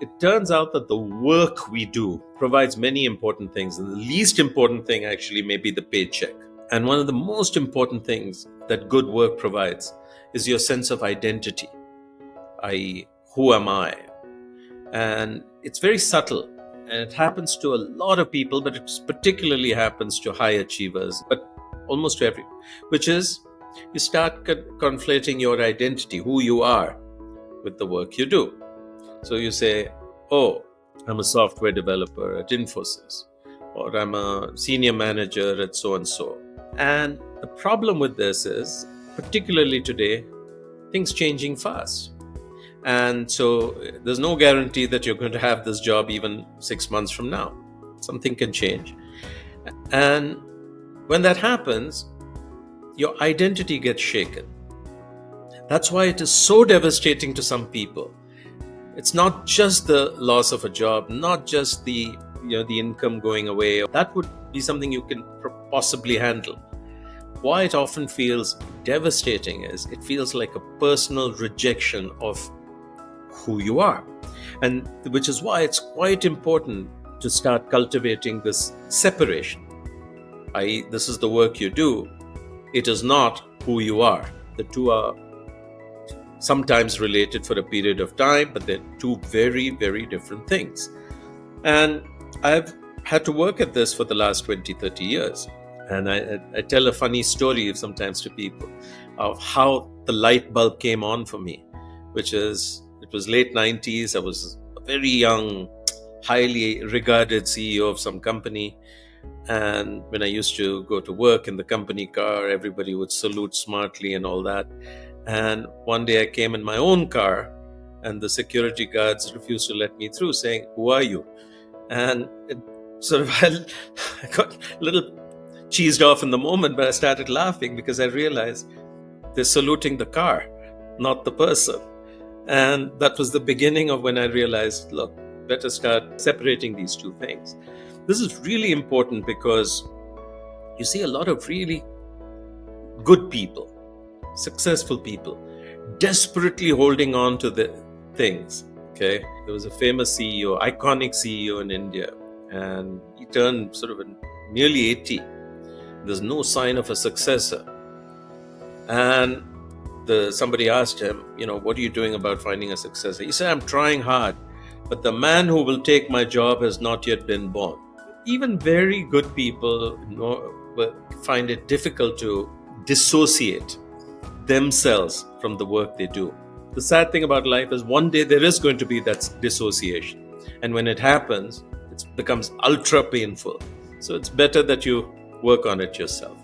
it turns out that the work we do provides many important things. And the least important thing actually may be the paycheck. And one of the most important things that good work provides is your sense of identity, i.e., who am I? And it's very subtle. And it happens to a lot of people, but it particularly happens to high achievers, but almost to everyone, which is you start conflating your identity, who you are, with the work you do. So you say, oh, I'm a software developer at 𝘄𝗵𝘁, or I'm a senior manager at so-and-so. And the problem with this is, particularly today, things changing fast. And so there's no guarantee that you're going to have this job even 6 months from now. Something can change. And when that happens, your identity gets shaken. That's why it is so devastating to some people. It's not just the loss of a job, not just the income going away. That would be something you can possibly handle. Why it often feels devastating is it feels like a personal rejection of who you are. And which is why it's quite important to start cultivating this separation. I.e., this is the work you do. It is not who you are. The two are sometimes related for a period of time, but they're two very, very different things. And I've had to work at this for the last 20, 30 years. And I tell a funny story sometimes to people of how the light bulb came on for me, which is, it was late 90s. I was a very young, highly regarded CEO of some company. And when I used to go to work in the company car, everybody would salute smartly and all that. And one day I came in my own car and the security guards refused to let me through, saying, "Who are you?" And it sort of, I got a little cheesed off in the moment, but I started laughing because I realized they're saluting the car, not the person. And that was the beginning of when I realized, look, better start separating these two things. This is really important because you see a lot of really good people, successful people, desperately holding on to the things. Okay, there was a famous CEO, iconic CEO in India, and he turned sort of nearly 80. There's no sign of a successor. And somebody asked him, what are you doing about finding a successor? He said, I'm trying hard, but the man who will take my job has not yet been born. Even very good people find it difficult to dissociate themselves from the work they do. The sad thing about life is one day there is going to be that dissociation. And when it happens, it becomes ultra painful. So it's better that you work on it yourself.